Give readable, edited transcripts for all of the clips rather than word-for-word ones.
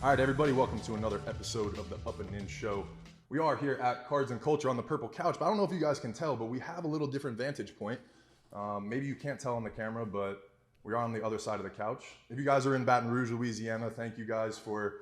All right, everybody, welcome to another episode of the Up and In Show. We are here at Cards and Culture on the purple couch, but I don't know if you guys can tell, but we have a little different vantage point. Maybe you can't tell on the camera, but we are on the other side of the couch. If you guys are in Baton Rouge, Louisiana, thank you guys for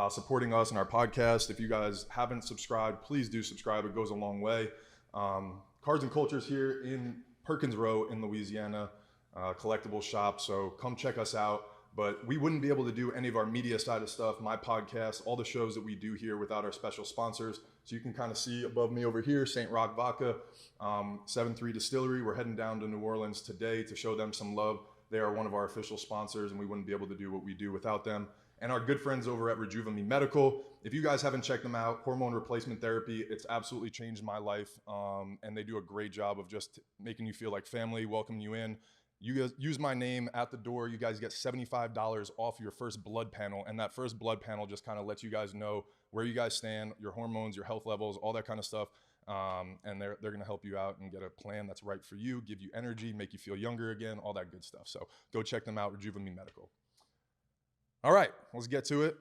supporting us and our podcast. If you guys haven't subscribed, please do subscribe. It goes a long way. Cards and Culture is here in Perkins Row in Louisiana, collectible shop, so come check us out. But we wouldn't be able to do any of our media side of stuff, my podcast, all the shows that we do here without our special sponsors. So you can kind of see above me over here, St. Rock Vodka, 7-3 Distillery. We're heading down to New Orleans today to show them some love. They are one of our official sponsors, and we wouldn't be able to do what we do without them. And our good friends over at Rejuva Me Medical. If you guys haven't checked them out, hormone replacement therapy, it's absolutely changed my life. And they do a great job of just making you feel like family, welcoming you in. You guys use my name at the door. You guys get $75 off your first blood panel. And that first blood panel just kind of lets you guys know where you guys stand, your hormones, your health levels, all that kind of stuff. And they're going to help you out and get a plan that's right for you, give you energy, make you feel younger again, all that good stuff. So go check them out, Rejuva Me Medical. All right, let's get to it.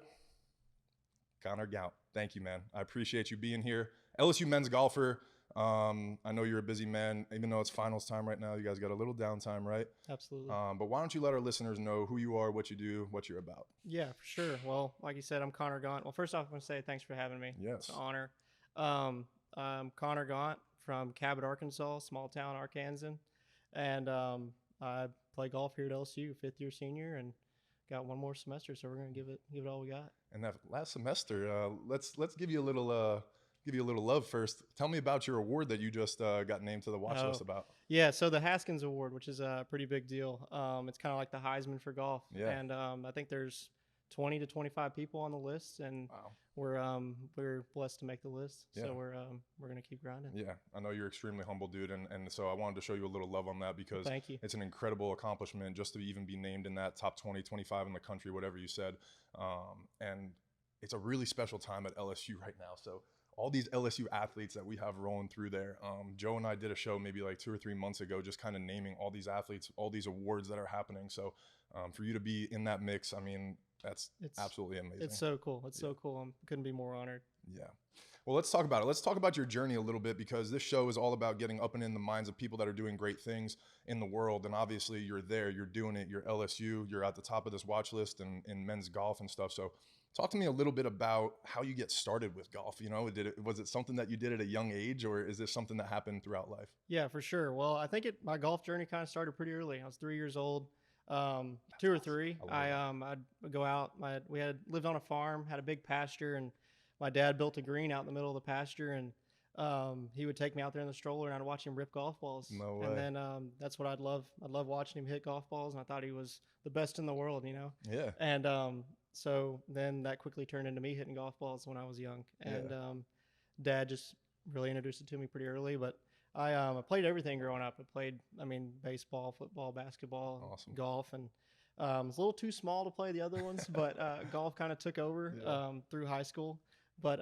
Connor Gaunt, thank you, man. I appreciate you being here. LSU men's golfer. I know you're a busy man, even though it's finals time right now. You guys got a little downtime, right? Absolutely. But why don't you let our listeners know who you are, what you do, what you're about? Yeah, for sure. Well, like you said, I'm Connor Gaunt. Well, first off, I'm going to say thanks for having me. Yes. It's an honor. I'm Connor Gaunt from Cabot, Arkansas, small town, Arkansas. And I play golf here at LSU, fifth-year senior, and got one more semester, so we're going to give it all we got. And that last semester, let's give you a little love first. Tell me about your award that you just got named to the watch list about. Yeah, so the Haskins Award, which is a pretty big deal. It's kind of like the Heisman for golf. Yeah. And I think there's 20 to 25 people on the list, and Wow. we're blessed to make the list. Yeah. So we're going to keep grinding. Yeah, I know you're extremely humble, dude, and so I wanted to show you a little love on that because Thank you. It's an incredible accomplishment just to even be named in that top 20, 25 in the country, whatever you said. And it's a really special time at LSU right now. So all these LSU athletes that we have rolling through there. Joe and I did a show maybe like 2 or 3 months ago, just kind of naming all these athletes, all these awards that are happening. So for you to be in that mix, I mean, it's absolutely amazing. It's so cool. It's so cool. I couldn't be more honored. Yeah. Well, let's talk about it. Let's talk about your journey a little bit because this show is all about getting up and in the minds of people that are doing great things in the world. And obviously you're there, you're doing it, you're LSU, you're at the top of this watch list and in men's golf and stuff. So talk to me a little bit about how you get started with golf. You know, was it something that you did at a young age, or is this something that happened throughout life? Yeah, for sure. Well, I think my golf journey kind of started pretty early. I was 3 years old, 2 or 3. I'd go out. We had lived on a farm, had a big pasture, and my dad built a green out in the middle of the pasture, and he would take me out there in the stroller, and I'd watch him rip golf balls. No way. And then that's what I'd love. I'd love watching him hit golf balls, and I thought he was the best in the world, you know? Yeah. And so then that quickly turned into me hitting golf balls when I was young. And Dad just really introduced it to me pretty early. But I played everything growing up. I played, baseball, football, basketball, Awesome. golf. And I was a little too small to play the other ones, but golf kind of took over through high school. But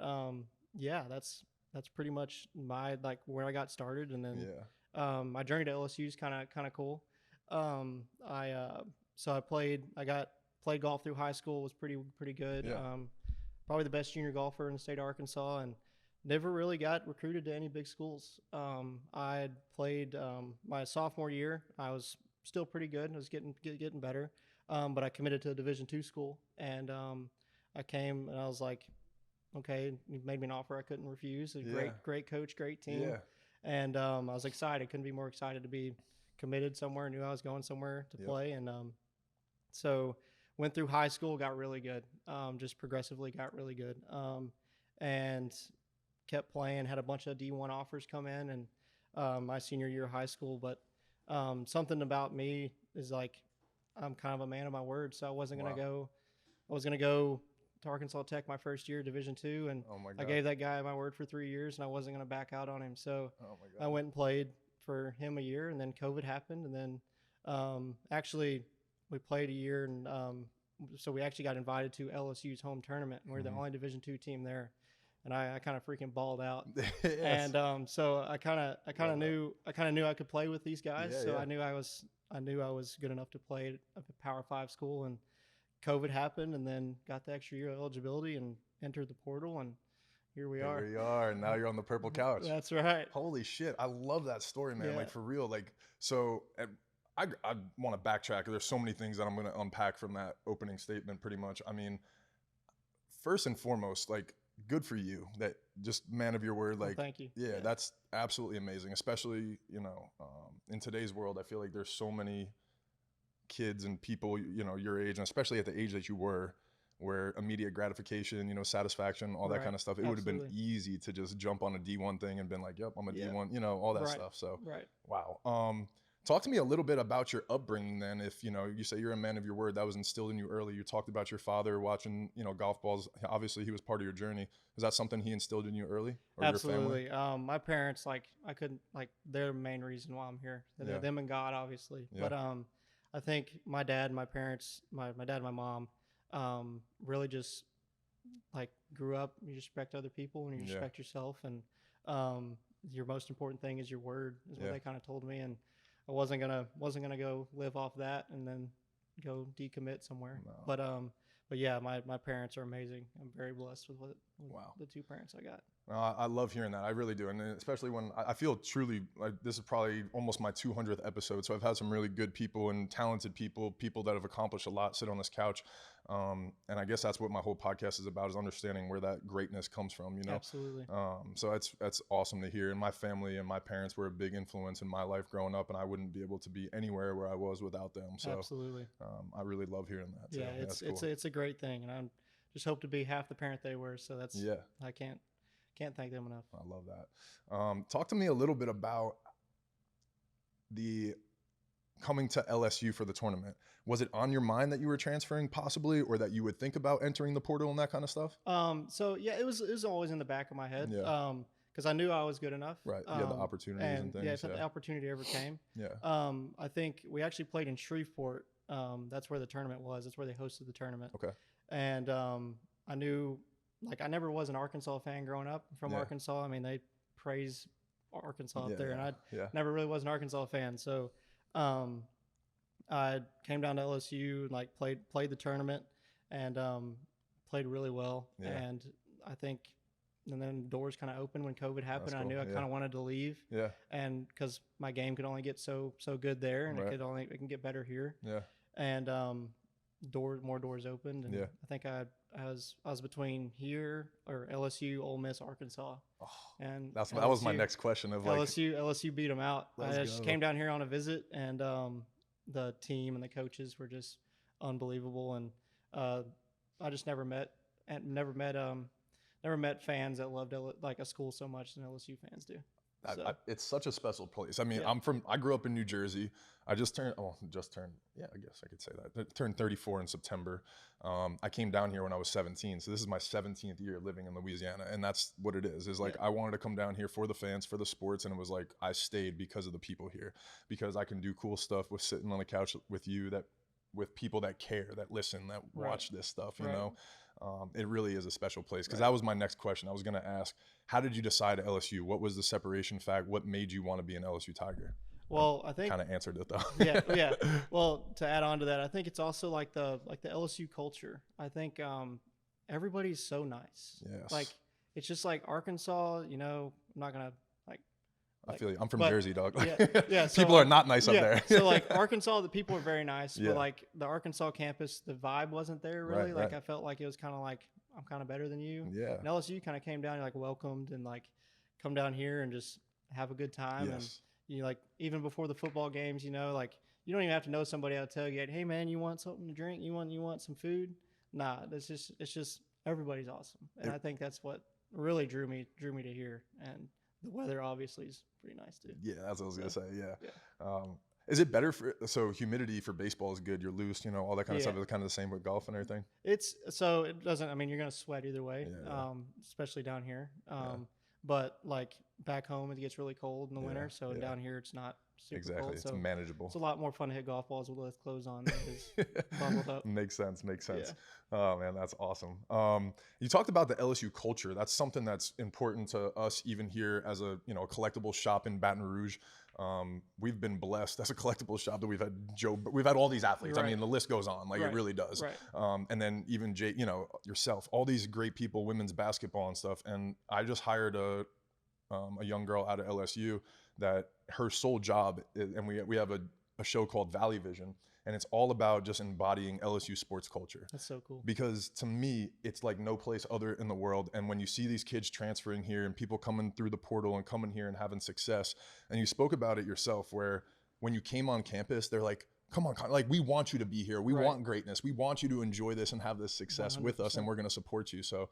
that's pretty much where I got started. And then my journey to LSU is kind of cool. I played golf through high school, was pretty good. Yeah. Probably the best junior golfer in the state of Arkansas, and never really got recruited to any big schools. I had played my sophomore year. I was still pretty good. I was getting better, but I committed to a Division II school, and I came and I was like, okay, he made me an offer I couldn't refuse. Great coach, great team, and I was excited. Couldn't be more excited to be committed somewhere. Knew I was going somewhere to play, and so went through high school, got really good, just progressively got really good, and kept playing, had a bunch of D1 offers come in, and my senior year of high school. But something about me is like, I'm kind of a man of my word, so I was going to go to Arkansas Tech my first year, Division II, and I gave that guy my word for 3 years, and I wasn't going to back out on him. So I went and played for him a year, and then COVID happened, and then actually we played a year, and so we actually got invited to LSU's home tournament, and we're the only Division II team there, and I kind of freaking balled out. Yes. And so I kind of knew I could play with these guys, I knew I was good enough to play at a Power 5 school, and COVID happened, and then got the extra year eligibility and entered the portal, and here we are. Here we are, and now you're on the purple couch. That's right. Holy shit, I love that story, man. Yeah. Like, for real. Like, so I want to backtrack. There's so many things that I'm going to unpack from that opening statement, pretty much. I mean, first and foremost, like, good for you. That just man of your word. Like, well, thank you. Yeah, that's absolutely amazing. Especially, in today's world, I feel like there's so many kids and people, your age, and especially at the age that you were, where immediate gratification, satisfaction, all that Right. kind of stuff. It would have been Absolutely. easy to just jump on a D1 thing and been like, yep, I'm a Yeah. D1, all that Right. stuff. So, Right. wow. Talk to me a little bit about your upbringing then. If, you say you're a man of your word, that was instilled in you early. You talked about your father watching, golf balls. Obviously, he was part of your journey. Is that something he instilled in you early? Or Absolutely. Your family? My parents, like, I couldn't, like, they're the main reason why I'm here. Yeah. Them and God, obviously. Yeah. But I think my dad, my parents, my dad and my mom really just, like, grew up. You respect other people and you Yeah. respect yourself. And your most important thing is your word, is what Yeah. they kind of told me. And I wasn't gonna go live off that and then go decommit somewhere. No. But yeah, my parents are amazing. I'm very blessed with Wow. the two parents I got. I love hearing that. I really do. And especially when I feel truly like this is probably almost my 200th episode. So I've had some really good people and talented people that have accomplished a lot sit on this couch. And I guess that's what my whole podcast is about, is understanding where that greatness comes from, Absolutely. So that's awesome to hear. And my family and my parents were a big influence in my life growing up, and I wouldn't be able to be anywhere where I was without them. So Absolutely. I really love hearing that too. Yeah, That's cool. it's a great thing, and I just hope to be half the parent they were. So that's I can't thank them enough. I love that. Talk to me a little bit about the coming to LSU for the tournament. Was it on your mind that you were transferring possibly, or that you would think about entering the portal and that kind of stuff? So yeah, it was always in the back of my head. Yeah. Because I knew I was good enough. Right. You had the opportunities and things. Yeah, if the opportunity ever came. Yeah. I think we actually played in Shreveport. That's where the tournament was. That's where they hosted the tournament. Okay. And I knew, like, I never was an Arkansas fan growing up. I'm from Arkansas. I mean, they praise Arkansas up there, and I never really was an Arkansas fan. So I came down to LSU, like played the tournament, and played really well. Yeah. And I think, and then doors kind of opened when COVID happened. That's I knew cool. I kind of wanted to leave. Yeah. And because my game could only get so good there, and Right. it can get better here. Yeah. And more doors opened, and I think I was between here or LSU, Ole Miss, Arkansas. Oh, and that was my next question of like LSU beat them out. I just go. came down here on a visit, and the team and the coaches were just unbelievable, and I just never met fans that loved like a school so much than LSU fans do. So. It's such a special place. I mean, Yeah. I grew up in New Jersey. I just turned, yeah, I guess I could say that. I turned 34 in September. I came down here when I was 17. So this is my 17th year living in Louisiana. And that's what it is like, I wanted to come down here for the fans, for the sports. And it was like, I stayed because of the people here, because I can do cool stuff with sitting on the couch with you, with people that care, that listen, that watch this stuff, you know? It really is a special place, because that was my next question. I was going to ask, how did you decide to LSU? What was the separation fact? What made you want to be an LSU Tiger? Well, I think kind of answered it though. yeah. Well, to add on to that, I think it's also like the LSU culture. I think everybody's so nice. Yes. Like, it's just like Arkansas. I'm not gonna I feel you. I'm from Jersey, dog. Yeah. So people are not nice up there. So like Arkansas, the people are very nice, Yeah. but like the Arkansas campus, the vibe wasn't there really. Right. I felt like it was kind of like, I'm kind of better than you. Yeah. And LSU kind of came down, like, welcomed, and like, come down here and just have a good time. Yes. And like, even before the football games, like, you don't even have to know somebody to tell you, hey man, you want something to drink? You want some food? Nah, it's just everybody's awesome. And I think that's what really drew me to here. And the weather obviously is pretty nice too. Yeah, that's what I was gonna say. Yeah. Is it better so humidity for baseball is good? You're loose, all that kind of stuff. Is kind of the same with golf and everything. It doesn't. I mean, you're gonna sweat either way, especially down here. But like back home, it gets really cold in the winter. So down here, it's not super cold. It's so manageable. It's a lot more fun to hit golf balls with clothes on than it is bundled up. Makes sense. Yeah. Oh man, that's awesome. You talked about the LSU culture. That's something that's important to us even here as a collectible shop in Baton Rouge. we've been blessed as a collectible shop that we've had all these athletes. Right. I mean, the list goes on, like it really does. Right. And then even Jay, you know, yourself, all these great people, women's basketball and stuff. And I just hired a young girl out of LSU that her sole job is, and we have a show called Valley Vision, and it's all about just embodying LSU sports culture. That's so cool. Because to me, it's like no place other in the world. And when you see these kids transferring here and people coming through the portal and coming here and having success, and you spoke about it yourself, where when you came on campus, they're like, come on, like, we want you to be here. We want greatness. We want you to enjoy this and have this success 100%. with us, and we're going to support you. So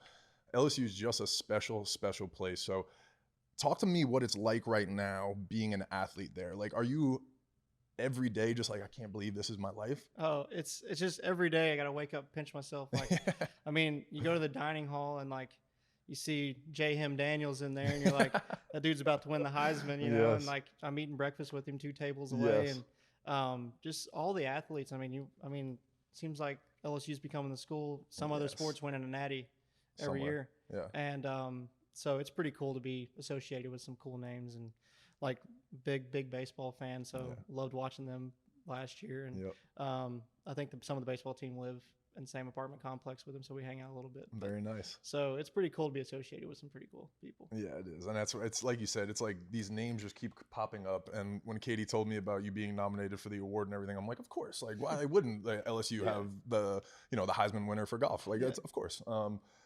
LSU is just a special, special place. So talk to me what it's like right now being an athlete there. Like, are you every day just like, I can't believe this is my life? Oh, it's just every day I gotta wake up, pinch myself. Like, I mean, you go to the dining hall and like you see J. Him Daniels in there, and you're like, that dude's about to win the Heisman, you know. And like, I'm eating breakfast with him 2 tables away, and just all the athletes. I mean, seems like LSU's becoming the school. Some other sports winning a natty every year, and so it's pretty cool to be associated with some cool names, and like big baseball fan. So loved watching them last year. And I think some of the baseball team live in the same apartment complex with them, so we hang out a little bit. Very nice. So it's pretty cool to be associated with some pretty cool people. Yeah, it is. And it's like you said, it's like these names just keep popping up. And when Katie told me about you being nominated for the award and everything, I'm like, of course. Like, why wouldn't the LSU have the Heisman winner for golf? Like, that's of course.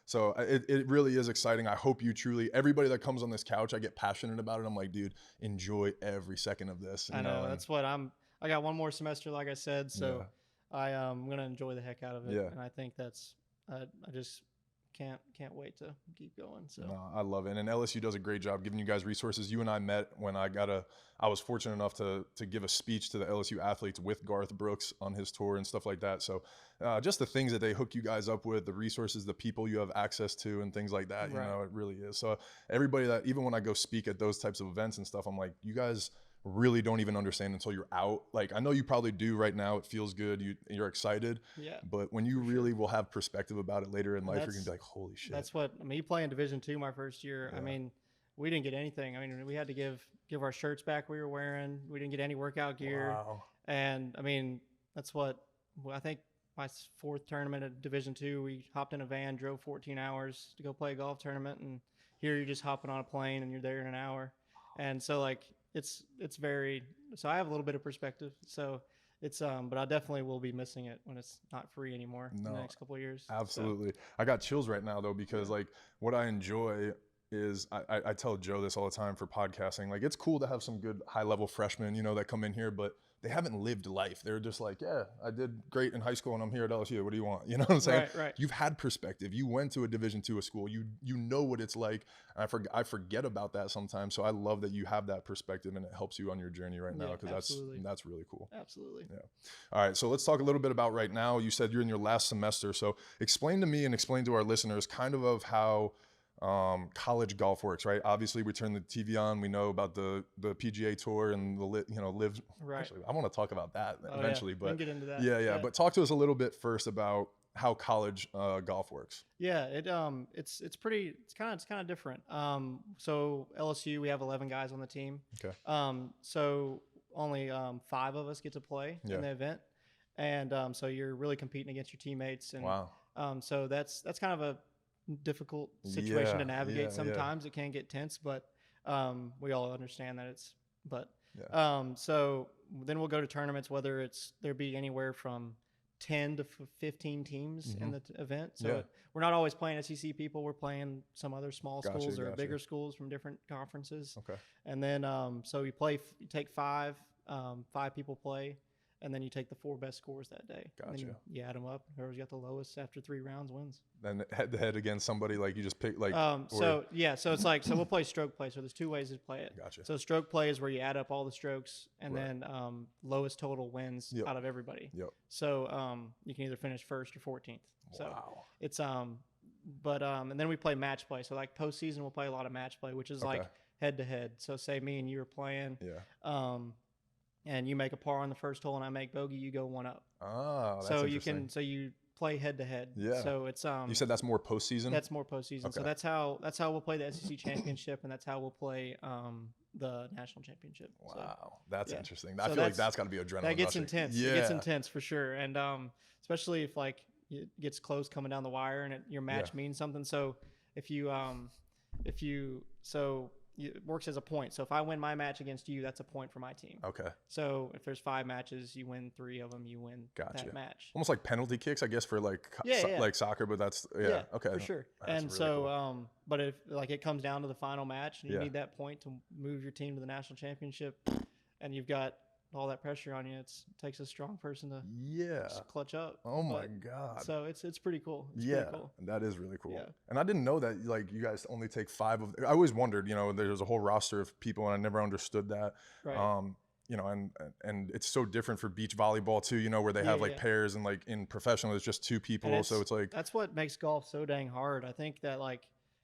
So it really is exciting. I hope you truly, everybody that comes on this couch, I get passionate about it. I'm like, dude, enjoy every second of this. I know. That's what I got one more semester, like I said. So I'm going to enjoy the heck out of it. And I think that's, I just can't wait to keep going. So no, I love it. And LSU does a great job giving you guys resources. You and I met when I was fortunate enough to give a speech to the LSU athletes with Garth Brooks on his tour and stuff like that. So just the things that they hook you guys up with, the resources, the people you have access to and things like that, you know, it really is. So everybody that, even when I go speak at those types of events and stuff, I'm like, you guys really don't even understand until you're out. Like, I know you probably do right now. It feels good. You're excited. Yeah. But when you really will have perspective about it later in life, you're going to be like, holy shit. That's what, I mean, you play in Division II my first year. Yeah. I mean, we didn't get anything. I mean, we had to give our shirts back we were wearing. We didn't get any workout gear. Wow. And I mean, that's what, I think my 4th tournament at Division II, we hopped in a van, drove 14 hours to go play a golf tournament. And here you're just hopping on a plane and you're there in an hour. And so like, it's very, so I have a little bit of perspective. So it's, but I definitely will be missing it when it's not free anymore in the next couple of years. Absolutely. So. I got chills right now though, because like what I enjoy is I tell Joe this all the time for podcasting. Like, it's cool to have some good high level freshmen, you know, that come in here, but they haven't lived life. They're just like, yeah, I did great in high school and I'm here at LSU. What do you want? You know what I'm saying? Right. You've had perspective. You went to a Division II school. You know what it's like. I forget about that sometimes. So I love that you have that perspective and it helps you on your journey right now, because that's really cool. Absolutely. Yeah. All right. So let's talk a little bit about right now. You said you're in your last semester. So explain to me and explain to our listeners kind of how college golf works, right? Obviously, we turn the TV on. We know about the PGA Tour and the live. Right. Actually, I want to talk about that eventually, but we can get into that. Yeah. But talk to us a little bit first about how college golf works. Yeah, it's kind of different. So LSU, we have 11 guys on the team. Okay. So only 5 of us get to play in the event, and so you're really competing against your teammates. And wow. So that's kind of a difficult situation to navigate. Sometimes it can get tense, but we all understand that so then we'll go to tournaments, whether there be anywhere from 10 to 15 teams in the event. So we're not always playing SEC people. We're playing some other small schools or bigger schools from different conferences. Okay. And then so you take 5 people play, and then you take the 4 best scores that day. Gotcha. And then you add them up. Whoever's got the lowest after 3 rounds wins. Then head to head against somebody, like you just pick like. So it's like, so we'll play stroke play. So there's 2 ways to play it. Gotcha. So stroke play is where you add up all the strokes, and then lowest total wins out of everybody. Yep. So you can either finish 1st or 14th. So wow. It's but and then we play match play. So like postseason, we'll play a lot of match play, which is like head to head. So say me and you are playing. Yeah. And you make a par on the first hole and I make bogey, you go 1 up. Oh, that's so interesting. you play head to head. Yeah. So it's you said that's more postseason? That's more postseason. Okay. So that's how we'll play the SEC championship, and that's how we'll play the national championship. Wow, So, that's yeah. interesting. So I feel like that's got to be adrenaline. That gets rushing. intense. Yeah. It gets intense for sure. And especially if like it gets close coming down the wire and your match means something. So if you it works as a point. So if I win my match against you, that's a point for my team. Okay. So if there's 5 matches, you win 3 of them, you win that match. Almost like penalty kicks, I guess, for like like soccer, but that's okay, for sure. That's and really so cool. but if like it comes down to the final match and you need that point to move your team to the national championship, and you've got all that pressure on you, it takes a strong person to clutch up. Oh my God. So it's pretty cool. It's pretty cool. That is really cool. Yeah. And I didn't know that like you guys only take 5 of. I always wondered, there's a whole roster of people, and I never understood that. Right. And it's so different for beach volleyball too, where they have like pairs, and like in professional it's just 2 people. So it's like that's what makes golf so dang hard. I think that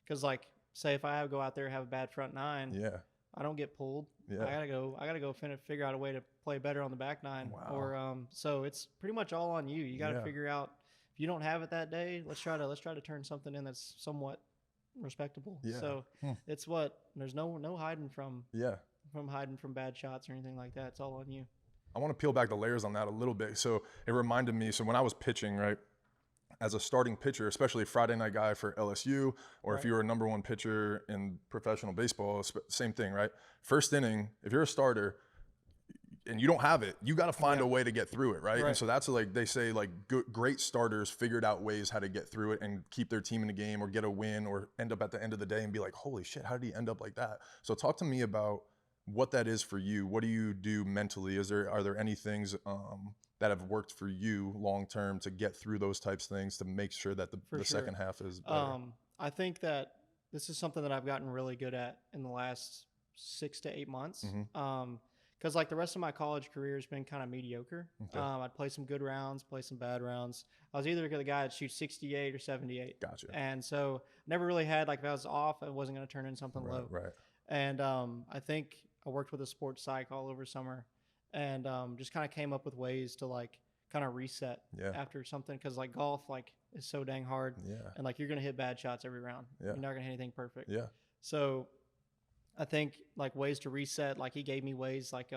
because say if I go out there and have a bad front 9, I don't get pulled. Yeah. I gotta go figure out a way to play better on the back 9. Wow. Or so it's pretty much all on you. You got to figure out if you don't have it that day. Let's try to turn something in that's somewhat respectable. Yeah. So it's there's no hiding from hiding from bad shots or anything like that. It's all on you. I want to peel back the layers on that a little bit. So it reminded me. So when I was pitching, right, as a starting pitcher, especially a Friday night guy for LSU, or if you were a number 1 pitcher in professional baseball, same thing, right? First inning, if you're a starter and you don't have it, you got to find a way to get through it, right? And so that's like they say, like great starters figured out ways how to get through it and keep their team in the game, or get a win, or end up at the end of the day and be like, holy shit, how did he end up like that? So talk to me about what that is for you. What do you do mentally? Are there any things that have worked for you long term to get through those types of things, to make sure that the second half is better? I think that this is something that I've gotten really good at in the last 6 to 8 months. Because like the rest of my college career has been kind of mediocre. Okay. I'd play some good rounds, play some bad rounds. I was either the guy that shoots 68 or 78. Gotcha. And so never really had, like if I was off, I wasn't going to turn in something low. Right. And I think I worked with a sports psych all over summer, and just kind of came up with ways to like kind of reset after something. Because like golf is so dang hard. Yeah. And like you're going to hit bad shots every round. Yeah. You're not going to hit anything perfect. Yeah. So I think like ways to reset, like he gave me ways like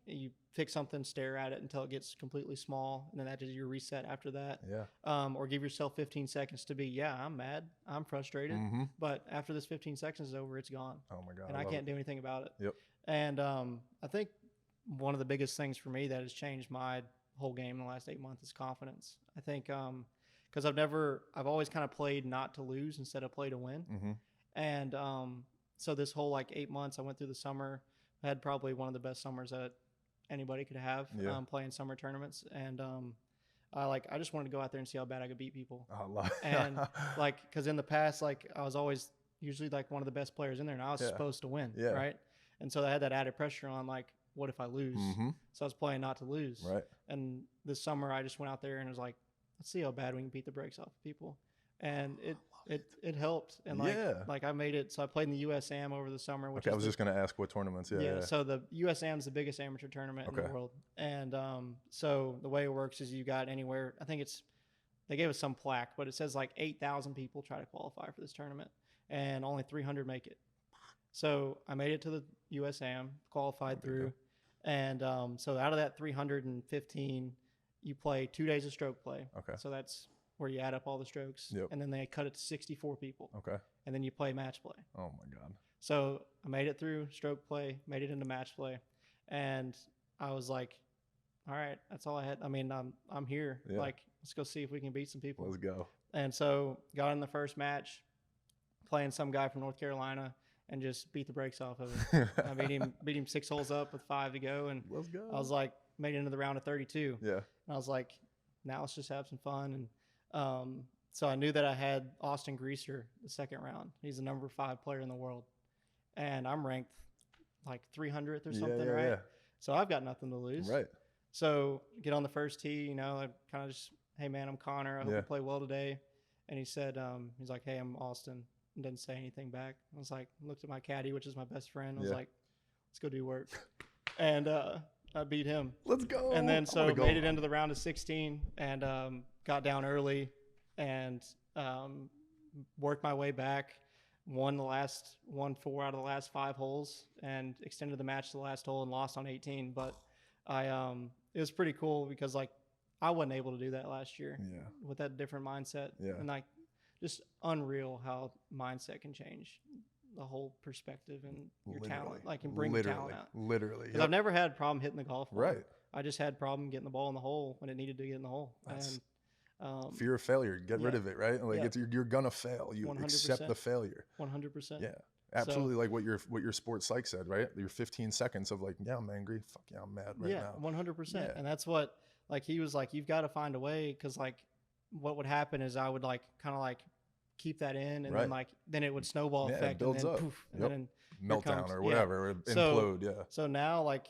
you pick something, stare at it until it gets completely small, and then that is your reset after that. Yeah. Or give yourself 15 seconds to be, I'm mad, I'm frustrated, but after this 15 seconds is over, it's gone. Oh my God. And I can't do anything about it. Yep. And I think one of the biggest things for me that has changed my whole game in the last 8 months is confidence. I think because I've always kind of played not to lose instead of play to win. And so this whole 8 months I went through the summer, I had probably one of the best summers that anybody could have playing summer tournaments. And I just wanted to go out there and see how bad I could beat people. And because in the past, I was always usually one of the best players in there, and I was supposed to win, right? And so I had that added pressure on what if I lose? So I was playing not to lose. Right. And this summer I just went out there and was like, let's see how bad we can beat the brakes off of people. And it helped. And I made it. So I played in the USAM over the summer. Which I was just going to ask what tournaments. Yeah. So the USAM is the biggest amateur tournament in the world. And so the way it works is you got anywhere, I think they gave us some plaque, but it says 8,000 people try to qualify for this tournament and only 300 make it. So I made it to the USAM, qualified through. And so out of that 315, you play 2 days of stroke play. Okay. So that's where you add up all the strokes. Yep. And then they cut it to 64 people. Okay. And then you play match play. Oh my God. So I made it through stroke play, made it into match play. And I was like, all right, that's all I had. I mean, I'm here. Yeah. Let's go see if we can beat some people. Let's go. And so got in the first match, playing some guy from North Carolina, and just beat the brakes off of him. I beat him 6 holes up with 5 to go, and let's go. I was made it into the round of 32. Yeah. And I was like, now let's just have some fun. And so I knew that I had Austin Greaser the second round. He's the number 5 player in the world, and I'm ranked 300th or something, right? Yeah. So I've got nothing to lose. Right. So get on the first tee, I kind of just, hey man, I'm Connor. I hope you play well today. And he said, he's like, hey, I'm Austin. And didn't say anything back. I was looked at my caddy, which is my best friend. I was like, let's go do work. And I beat him. Let's go. And then made it into the round of 16 and got down early and worked my way back. won 4 out of the last 5 holes and extended the match to the last hole and lost on 18. But it was pretty cool because like I wasn't able to do that last year with that different mindset. And like just unreal how mindset can change the whole perspective and your talent, like and bring your talent out. Literally. Because I've never had a problem hitting the golf ball. Right. I just had a problem getting the ball in the hole when it needed to get in the hole. That's And fear of failure. Get rid of it, right? Like you're gonna fail. You 100%. accept the failure. 100%. Yeah. Absolutely, like what your sports psych said, right? Your 15 seconds of like, yeah, I'm angry. Fuck yeah, I'm mad right now. 100%. And that's what like he was like, you've got to find a way because like what would happen is I would like kind of like keep that in and then it would snowball effect it builds and then up. poof, and then meltdown or whatever, or implode. So now like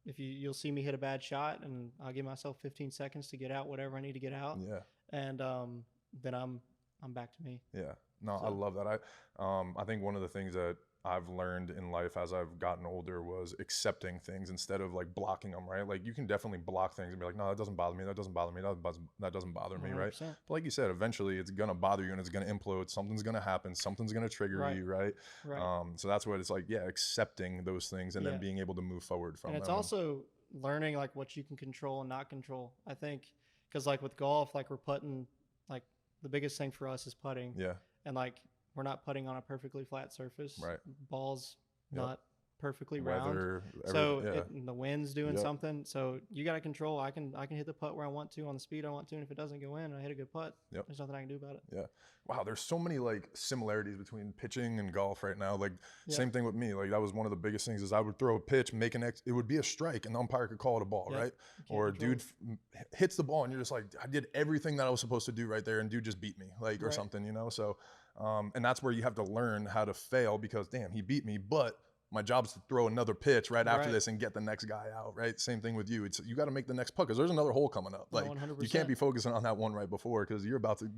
if you'll see me hit a bad shot and I'll give myself 15 seconds to get out whatever I need to get out. And then I'm back to me. I love that. I think one of the things that I've learned in life as I've gotten older was accepting things instead of like blocking them, right? Like you can definitely block things and be like, no, that doesn't bother me. That doesn't bother me. That doesn't bother me, 100%. Right? But like you said, eventually it's going to bother you and it's going to implode. Something's going to happen. Something's going to trigger you, right? So that's what it's like, accepting those things and then being able to move forward from them. And it's also learning like what you can control and not control. I think because like with golf, like we're putting, like the biggest thing for us is putting. And like we're not putting on a perfectly flat surface. Ball's not perfectly round. So the wind's doing something. So you got to control. I can hit the putt where I want to on the speed I want to, and if it doesn't go in and I hit a good putt, there's nothing I can do about it. Wow, there's so many like similarities between pitching and golf right now. Like same thing with me. Like that was one of the biggest things is I would throw a pitch, it would be a strike, and the umpire could call it a ball, right? Or a dude hits the ball, and you're just like, I did everything that I was supposed to do right there, and dude just beat me, like or something, you know. So, and that's where you have to learn how to fail because damn, he beat me, but my job is to throw another pitch right after this and get the next guy out, right? Same thing with you. It's you got to make the next putt because there's another hole coming up. Like 100%. You can't be focusing on that one right before because you're about to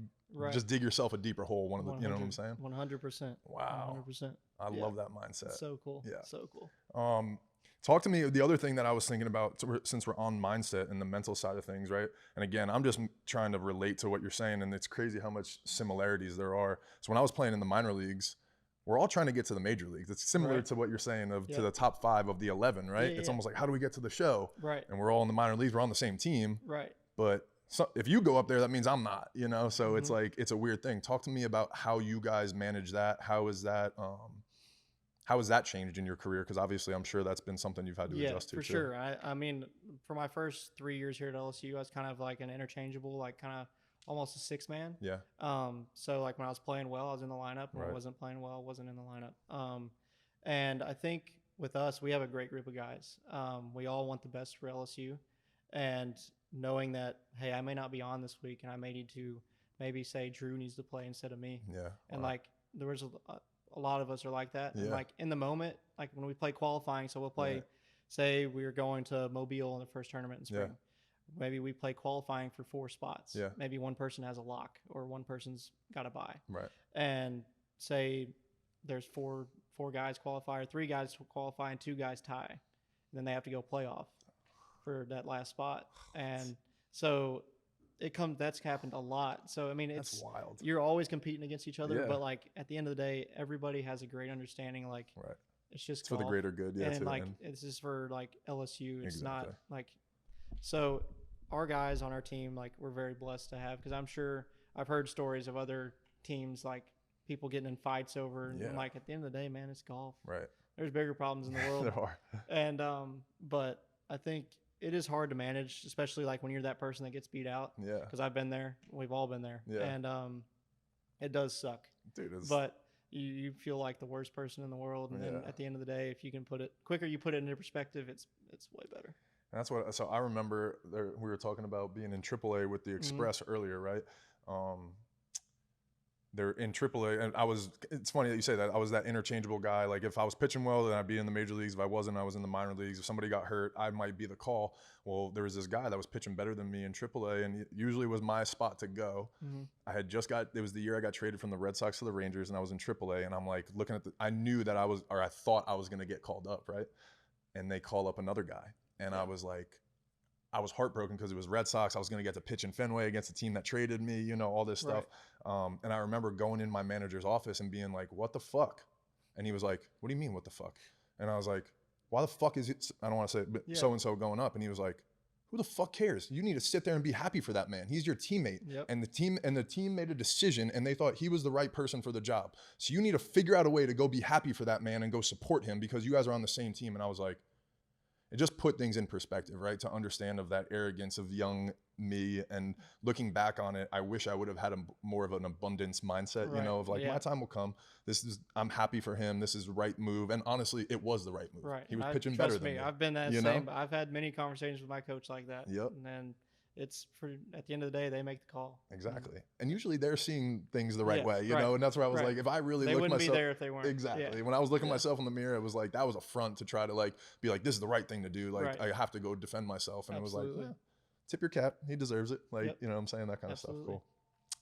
just dig yourself a deeper hole. You know what I'm saying? 100%. Wow. 100%. I love that mindset. So cool. Yeah. So cool. Talk to me. The other thing that I was thinking about, since we're on mindset and the mental side of things, right? And again, I'm just trying to relate to what you're saying, and it's crazy how much similarities there are. So when I was playing in the minor leagues, we're all trying to get to the major leagues. It's similar to what you're saying to the top 5 of the 11, right? It's almost like, how do we get to the show? Right. And we're all in the minor leagues. We're on the same team. Right. But if you go up there, that means I'm not, you know? So it's like, it's a weird thing. Talk to me about how you guys manage that. How has that changed in your career? Because obviously I'm sure that's been something you've had to adjust to. For sure. I mean, for my first 3 years here at LSU, I was kind of like an interchangeable, like kind of almost a 6-man. So like when I was playing well, I was in the lineup. When I wasn't playing well, I wasn't in the lineup. And I think with us, we have a great group of guys. We all want the best for LSU. And knowing that, hey, I may not be on this week and I may need to maybe say Drew needs to play instead of me. And like there was a lot of us are like that. And like in the moment, like when we play qualifying, so we'll play, say we're going to Mobile in the first tournament in spring. Maybe we play qualifying for 4 spots. Maybe one person has a lock or one person's got a bye. And say there's four guys qualify or 3 guys qualify and 2 guys tie. And then they have to go playoff for that last spot. And so that's happened a lot. So I mean, it's wild. You're always competing against each other, but like at the end of the day, everybody has a great understanding. Like it's just for the greater good. And like it's just for like LSU. It's not like so. Our guys on our team, like we're very blessed to have, because I'm sure I've heard stories of other teams, like people getting in fights over, and like at the end of the day, man, it's golf. There's bigger problems in the world. There are. And but I think it is hard to manage, especially like when you're that person that gets beat out. Because I've been there. We've all been there. And it does suck. Dude, but you feel like the worst person in the world, and then at the end of the day, if you can put it into perspective, it's way better. And that's what. So I remember we were talking about being in AAA with the Express earlier, right? They're in AAA, and it's funny that you say that. I was that interchangeable guy. Like if I was pitching well, then I'd be in the major leagues. If I wasn't, I was in the minor leagues. If somebody got hurt, I might be the call. Well, there was this guy that was pitching better than me in AAA, and it usually was my spot to go. I had it was the year I got traded from the Red Sox to the Rangers, and I was in AAA, and I'm like looking at I knew that I thought I was going to get called up, right? And they call up another guy. And I was like, I was heartbroken because it was Red Sox. I was going to get to pitch in Fenway against the team that traded me, you know, all this stuff. And I remember going in my manager's office and being like, what the fuck? And he was like, what do you mean, what the fuck? And I was like, why the fuck is it, I don't want to say it, but so-and-so going up? And he was like, who the fuck cares? You need to sit there and be happy for that man. He's your teammate. And the team made a decision and they thought he was the right person for the job. So you need to figure out a way to go be happy for that man and go support him because you guys are on the same team. And I was like, it just put things in perspective, right? To understand of that arrogance of young me, and looking back on it, I wish I would have had more of an abundance mindset, you know, of like, my time will come. I'm happy for him. This is the right move. And honestly, it was the right move. He was pitching better than me. I've been that same. I've had many conversations with my coach like that. And then it's at the end of the day, they make the call. Exactly. And usually they're seeing things the right way, you know, and that's where I was like, if I really they looked wouldn't myself, be there if they weren't. Exactly. When I was looking myself in the mirror, it was like, that was a front to try to like, be like, this is the right thing to do. Like I have to go defend myself. And it was like, tip your cap. He deserves it. Like, you know what I'm saying? That kind of stuff. Cool.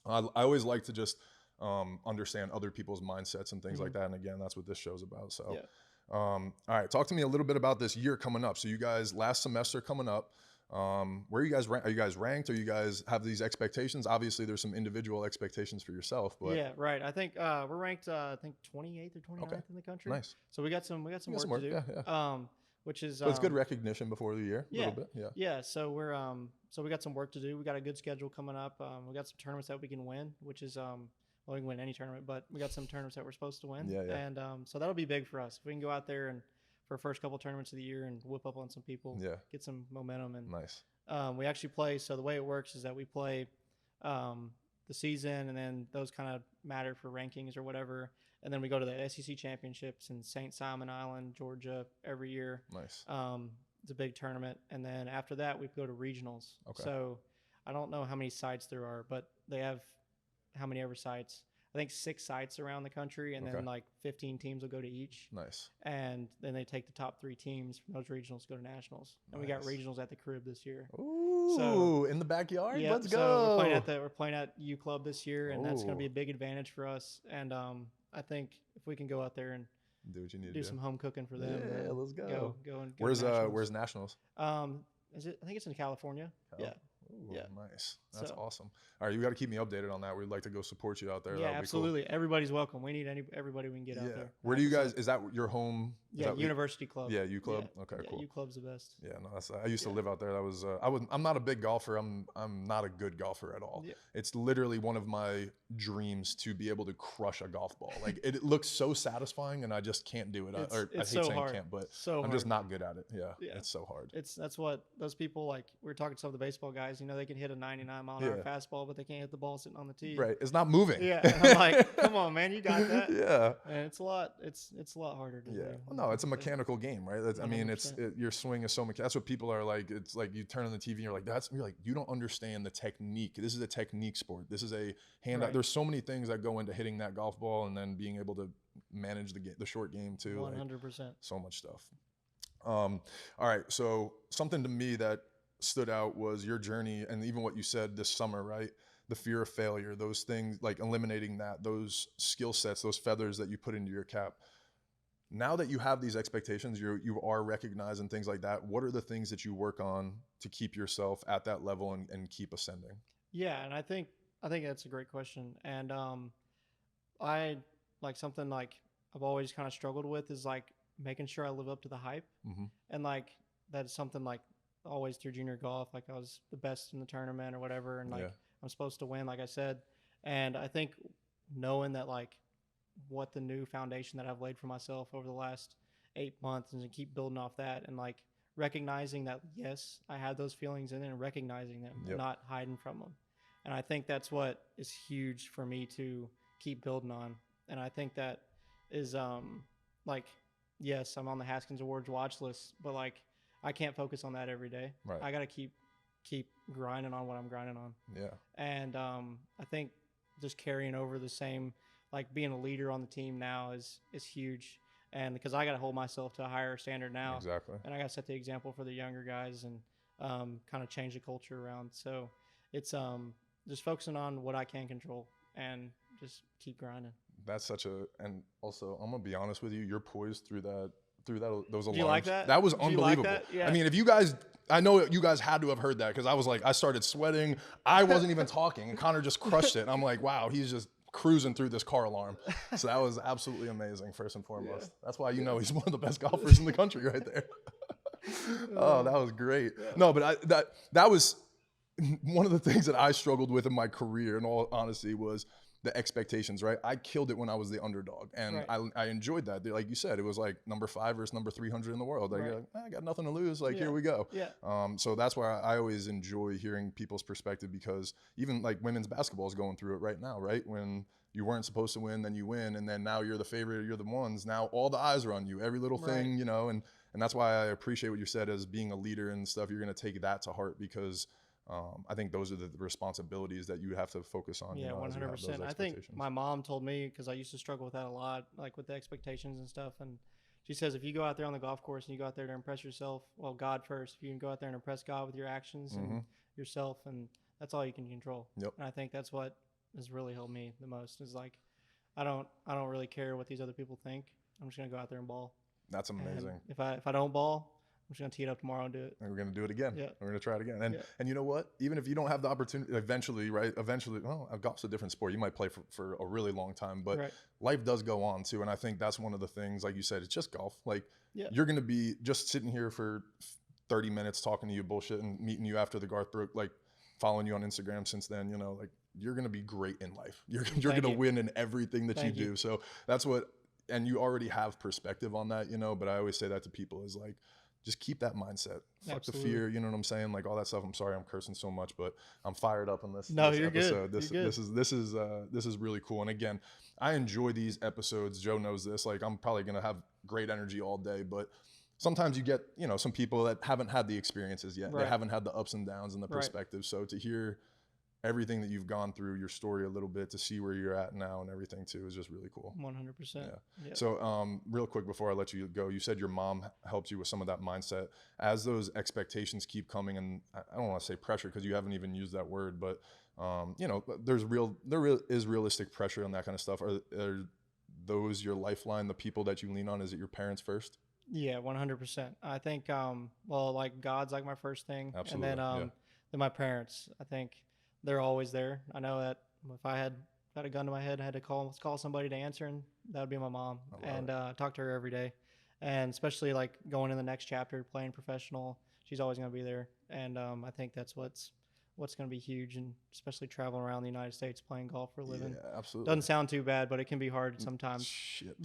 I always like to just understand other people's mindsets and things like that. And again, that's what this show's about. So, all right, talk to me a little bit about this year coming up. So you guys, last semester coming up, where are you guys ranked? Are you guys ranked? Or you guys have these expectations? Obviously there's some individual expectations for yourself, but I think we're ranked I think 28th or 29th in the country. Nice. So we got some work to do. Which is it's good recognition before the year a little bit. So we're so we got some work to do. We got a good schedule coming up. We got some tournaments that we can win, which is well, we can win any tournament, but we got some tournaments that we're supposed to win. And so that'll be big for us. If we can go out there and for our first couple tournaments of the year and whip up on some people, get some momentum. And nice. We actually play. So the way it works is that we play the season, and then those kind of matter for rankings or whatever. And then we go to the SEC championships in St. Simon Island, Georgia, every year. Nice. It's a big tournament. And then after that, we go to regionals. So I don't know how many sites there are, but they have how many ever sites. I think 6 sites around the country, and then like 15 teams will go to each. Nice. And then they take the top 3 teams from those regionals to go to nationals. And we got regionals at the crib this year. Ooh, so, in the backyard? Let's go. So we're playing at U Club this year, and that's going to be a big advantage for us. And I think if we can go out there and do what you need to do some home cooking for them. Yeah, let's go. Go and where's nationals? Is it? I think it's in California. Yeah. Ooh, nice. That's awesome. All right, you got to keep me updated on that. We'd like to go support you out there. Yeah, absolutely. Cool. Everybody's welcome. We need everybody we can get out there. Where do you guys? Is that your home? Yeah, University Club. Yeah, U Club. Okay, cool. U Club's the best. Yeah, no, I used to live out there. That was I'm not a big golfer. I'm not a good golfer at all. Yeah. It's literally one of my dreams to be able to crush a golf ball. Like it looks so satisfying, and I just can't do it. I hate so saying hard. can't, but so I'm just not good at it. Yeah, it's so hard. That's what those people like. We were talking to some of the baseball guys. You know, they can hit a 99-mile-an-hour fastball, but they can't hit the ball sitting on the tee. Right, it's not moving. Yeah, and I'm like, come on, man, you got that. Yeah, and it's a lot harder to do. Well, no, it's a mechanical game, right? I mean, your swing is so mechanical. That's what people are like. It's like you turn on the TV and you're like, you don't understand the technique. This is a technique sport. This is a hand. There's so many things that go into hitting that golf ball and then being able to manage the short game too. 100%. Like, so much stuff. All right, so something to me that stood out was your journey, and even what you said this summer, right? The fear of failure, those things, like eliminating that, those skill sets, those feathers that you put into your cap. Now that you have these expectations, you are recognized and things like that, what are the things that you work on to keep yourself at that level and keep ascending? Yeah, and I think that's a great question. And I like something like I've always kind of struggled with is like making sure I live up to the hype. And like that's something like always through junior golf, like I was the best in the tournament or whatever, and like I'm supposed to win, like I said. And I think knowing that like what the new foundation that I've laid for myself over the last 8 months and to keep building off that, and like recognizing that yes, I had those feelings in it and recognizing them and not hiding from them. And I think that's what is huge for me to keep building on. And I think that is like, yes, I'm on the Haskins Awards watch list, but like I can't focus on that every day. Right. I got to keep grinding on what I'm grinding on. Yeah. And I think just carrying over the same, like being a leader on the team now is huge. And because I got to hold myself to a higher standard now. Exactly. And I got to set the example for the younger guys and kind of change the culture around. So it's just focusing on what I can control and just keep grinding. That's and also I'm going to be honest with you, you're poised through through those alarms. Do you like that? That was Do you like unbelievable. that? Yeah. I mean, if you guys, I know you guys had to have heard that because I was like, I started sweating. I wasn't even talking, and Connor just crushed it. And I'm like, wow, he's just cruising through this car alarm. So that was absolutely amazing, first and foremost. Yeah. That's why he's one of the best golfers in the country right there. Oh, that was great. Yeah. No, but that was one of the things that I struggled with in my career, in all honesty, was the expectations, right? I killed it when I was the underdog, and Right. I enjoyed that. Like you said, it was like number 5 versus number 300 in the world. Like, Right. you're like, I got nothing to lose. Like, Yeah. here we go. Yeah. So that's why I always enjoy hearing people's perspective, because even like women's basketball is going through it right now, right? When you weren't supposed to win, then you win, and then now you're the favorite, you're the ones. Now all the eyes are on you, every little thing, Right. you know, and that's why I appreciate what you said as being a leader and stuff. You're going to take that to heart, because I think those are the responsibilities that you have to focus on. Yeah, you know, as you have those 100%. I think expectations. my mom told me, because I used to struggle with that a lot, like with the expectations and stuff. And she says, if you go out there on the golf course and you go out there to impress yourself, well, God first, if you can go out there and impress God with your actions and yourself, and that's all you can control. Yep. And I think that's what has really helped me the most, is like, I don't really care what these other people think. I'm just going to go out there and ball. That's amazing. And if I don't ball, I'm just going to tee it up tomorrow and do it. And we're going to do it again. Yeah. We're going to try it again. And Yeah. and you know what? Even if you don't have the opportunity, eventually, right? Eventually, well, golf's a different sport. You might play for a really long time, but Right. life does go on too. And I think that's one of the things, like you said, it's just golf. Like, Yeah. you're going to be just sitting here for 30 minutes talking to you bullshit and meeting you after the Garth Brooks, like following you on Instagram since then, you know, like, you're going to be great in life. You're going to win in everything that you do. So that's what, and you already have perspective on that, you know, but I always say that to people is like, just keep that mindset. Fuck Absolutely. the fear, you know what I'm saying? Like all that stuff. I'm sorry I'm cursing so much, but I'm fired up on this. No, this you're episode. good. You're good. This is really cool. And again, I enjoy these episodes. Joe knows this. Like, I'm probably gonna have great energy all day, but sometimes you get, you know, some people that haven't had the experiences yet. Right. They haven't had the ups and downs and the Right. perspective. So to hear everything that you've gone through, your story a little bit, to see where you're at now and everything too, is just really cool. 100%. Yeah. So real quick before I let you go, you said your mom helped you with some of that mindset. As those expectations keep coming, and I don't want to say pressure because you haven't even used that word, but you know, there is realistic pressure on that kind of stuff. Are those your lifeline, the people that you lean on? Is it your parents first? Yeah, 100%. I think, well, like God's like my first thing. Absolutely, And then, then my parents, I think they're always there. I know that if I had a gun to my head, I had to call somebody to answer, and that would be my mom. And talk to her every day. And especially like going in the next chapter, playing professional, she's always going to be there. And I think that's what's going to be huge, and especially traveling around the United States playing golf for a living. Yeah, absolutely. Doesn't sound too bad, but it can be hard sometimes. Shit,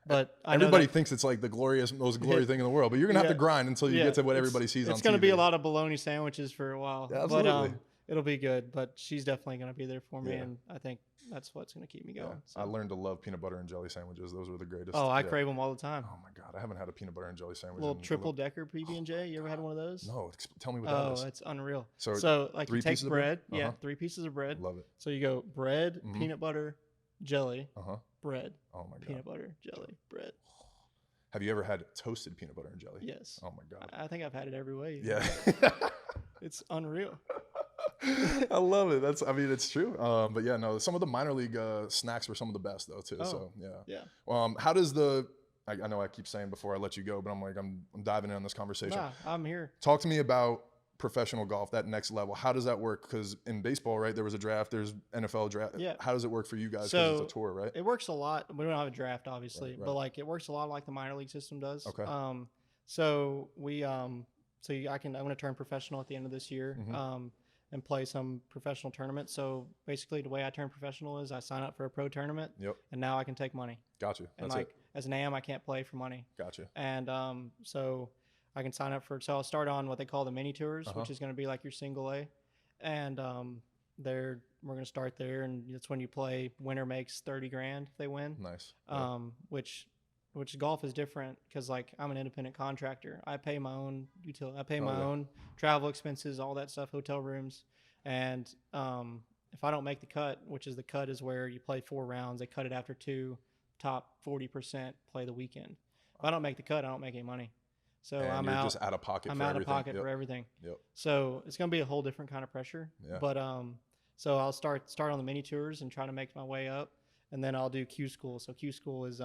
But I know everybody that, thinks it's like the most glorious thing in the world, but you're gonna have to grind until you get to what everybody sees on TV. It's going to be a lot of bologna sandwiches for a while. Yeah, absolutely. But it'll be good. But she's definitely going to be there for me, Yeah. and I think that's what's going to keep me going. Yeah. So. I learned to love peanut butter and jelly sandwiches. Those were the greatest. Oh, I crave them all the time. Oh my god, I haven't had a peanut butter and jelly sandwich. Little triple decker PB&J. You ever had one of those? No, tell me what that is. Oh, it's unreal. So like three you take pieces of bread. bread? Yeah, Uh-huh. 3 pieces of bread. Love it. So you go bread, peanut butter, jelly, bread, Oh my god. peanut butter, jelly, bread. Have you ever had toasted peanut butter and jelly? Yes. Oh my god. I think I've had it every way. Yeah. It's unreal. I love it. It's true. But yeah, no, some of the minor league snacks were some of the best though too. Oh, So yeah. Yeah. How does I know I keep saying before I let you go, but I'm diving in on this conversation. Nah, I'm here. Talk to me about professional golf, that next level. How does that work? Because in baseball, right, there was a draft, there's NFL draft. Yeah. How does it work for you guys? Because So it's a tour, right? it works a lot. We don't have a draft, obviously, Right. but like it works a lot like the minor league system does. Okay. So we I'm going to turn professional at the end of this year. And play some professional tournaments. So basically, the way I turn professional is I sign up for a pro tournament. Yep. And now I can take money. Gotcha. And That's like it. as an AM, I can't play for money. Gotcha. And so I can sign up for. So I'll start on what they call the mini tours, which is going to be like your single A, and we're going to start there, and that's when you play. Winner makes $30,000 if they win. Nice. Which golf is different because like I'm an independent contractor. I pay my own utility. I pay my own travel expenses, all that stuff, hotel rooms. And if I don't make the cut, which is the cut is where you play 4 rounds, they cut it after 2, top 40% play the weekend. If I don't make the cut, I don't make any money. So and I'm you're out. just out of pocket. I'm for out everything. of pocket for everything. Yep. So it's gonna be a whole different kind of pressure. Yeah. But so I'll start on the mini tours and try to make my way up, and then I'll do Q school. So Q school is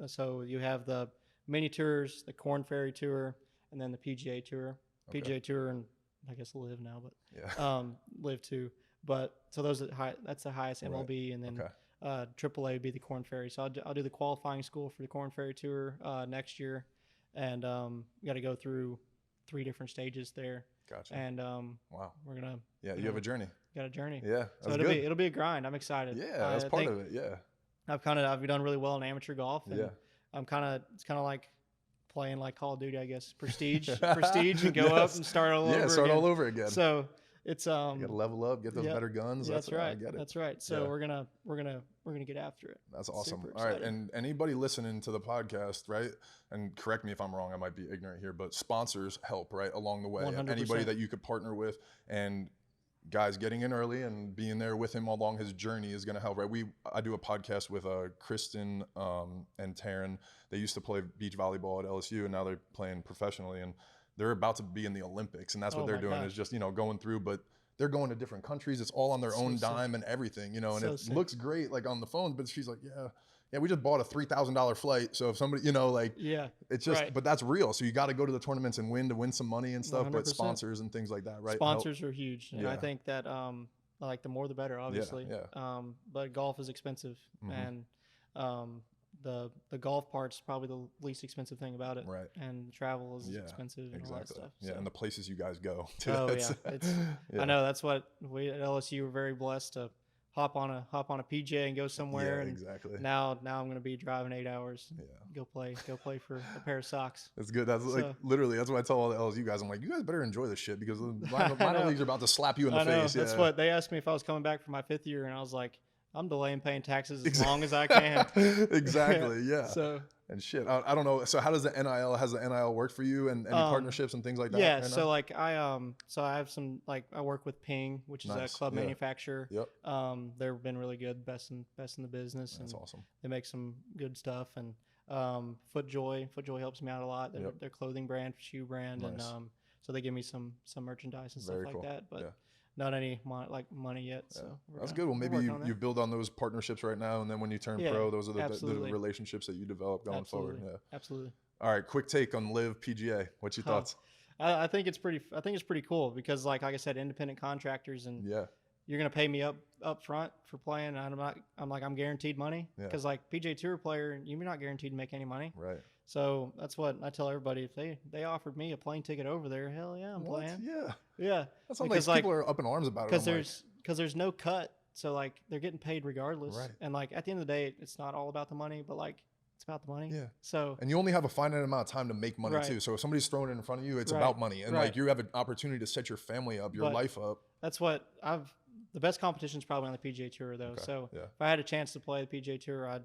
so you have the mini tours, the Corn Ferry Tour, and then the PGA Tour. Okay. PGA Tour and I guess Live now, but Yeah. Live too. But so those are that's the highest MLB, and then AAA would be the Corn Ferry. So I'll do the qualifying school for the Corn Ferry Tour next year, and got to go through 3 different stages there. Gotcha. And wow, we're gonna you have a journey. Got a journey. Yeah, so it'll be a grind. I'm excited. Yeah, that's part of it. Yeah, I've done really well in amateur golf. And it's kind of like playing like Call of Duty, I guess. Prestige, and go up and start all over again. Yeah, start all over again. So it's you gotta level up, get those better guns. That's right. I get it. That's right. So we're gonna get after it. That's awesome. All right, and anybody listening to the podcast, right? And correct me if I'm wrong, I might be ignorant here, but sponsors help, right, along the way. 100%. Anybody that you could partner with, and guys getting in early and being there with him along his journey is going to help, right? I do a podcast with Kristen and Taryn. They used to play beach volleyball at LSU, and now they're playing professionally, and they're about to be in the Olympics, and that's what they're doing is just, going through, but they're going to different countries. It's all on their own dime and everything, and it looks great like on the phone, but she's like, yeah, we just bought a $3,000 flight. So if somebody, it's just, but that's real. So you got to go to the tournaments and win to win some money and stuff, 100%. But sponsors and things like that, right? Sponsors are huge. And I think that, like the more the better, obviously. But golf is expensive, and the golf part's probably the least expensive thing about it. Right. And travel is expensive and all that stuff. Yeah, and the places you guys go. I know that's what we at LSU were very blessed to hop on a PJ and go somewhere. And exactly. Now I'm going to be driving 8 hours. Go play for a pair of socks. That's good. That's literally, that's what I tell all the LSU guys. I'm like, you guys better enjoy this shit because the minor leagues are about to slap you in the face. That's what they asked me if I was coming back for my 5th year, and I was like, I'm delaying paying taxes as long as I can. Exactly. Yeah. So. And shit, I don't know. So how does the NIL work for you and any partnerships and things like that? Yeah. So like I have some, like I work with Ping, which is a club manufacturer. Yep. They've been really good, best in the business. That's awesome. They make some good stuff. And FootJoy helps me out a lot. Their clothing brand, shoe brand, and so they give me some merchandise and stuff like that. But not any money yet. So that's good. Well, maybe you build on those partnerships right now, and then when you turn pro, those are the relationships that you develop going forward. Yeah, absolutely. All right, quick take on Live PGA. What's your thoughts? I think it's pretty cool because like I said, independent contractors, and you're gonna pay me up front for playing. And I'm guaranteed money because like PGA Tour player, you're not guaranteed to make any money. Right. So that's what I tell everybody. If they offered me a plane ticket over there, hell yeah, I'm playing. Yeah. That's something people are up in arms about it. Because there's no cut, so like they're getting paid regardless. Right. And like at the end of the day, it's not all about the money, but like it's about the money. Yeah. So and you only have a finite amount of time to make money too. So if somebody's throwing it in front of you, it's about money, and like you have an opportunity to set your family up, your life up. That's what the best competition is probably on the PGA Tour though. Okay. So if I had a chance to play the PGA Tour, I'd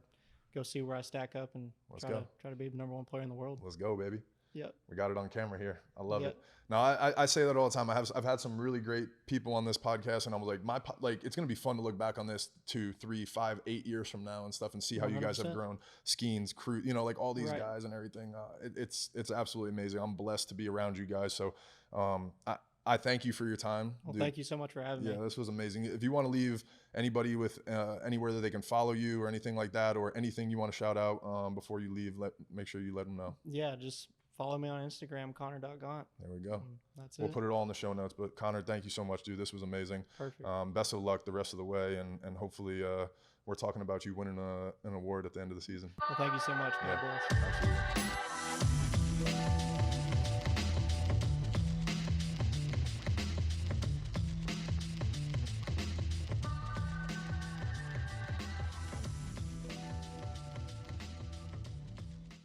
go see where I stack up and try to be the #1 player in the world. Let's go, baby. Yep. We got it on camera here. I love it. Now I say that all the time. I've had some really great people on this podcast, and I was like, it's gonna be fun to look back on this 2, 3, 5, 8 years from now and stuff, and see how 100%. You guys have grown. Skeens, crew, like all these guys and everything. It's absolutely amazing. I'm blessed to be around you guys. So I thank you for your time. Well, thank you so much for having me. Yeah, this was amazing. If you want to leave anybody with anywhere that they can follow you or anything like that, or anything you want to shout out before you leave, make sure you let them know. Yeah, just follow me on Instagram, Connor.Gaunt. There we go. That's it. We'll put it all in the show notes. But Connor, thank you so much, dude. This was amazing. Perfect. Best of luck the rest of the way, and hopefully we're talking about you winning an award at the end of the season. Well, thank you so much. Yeah, absolutely.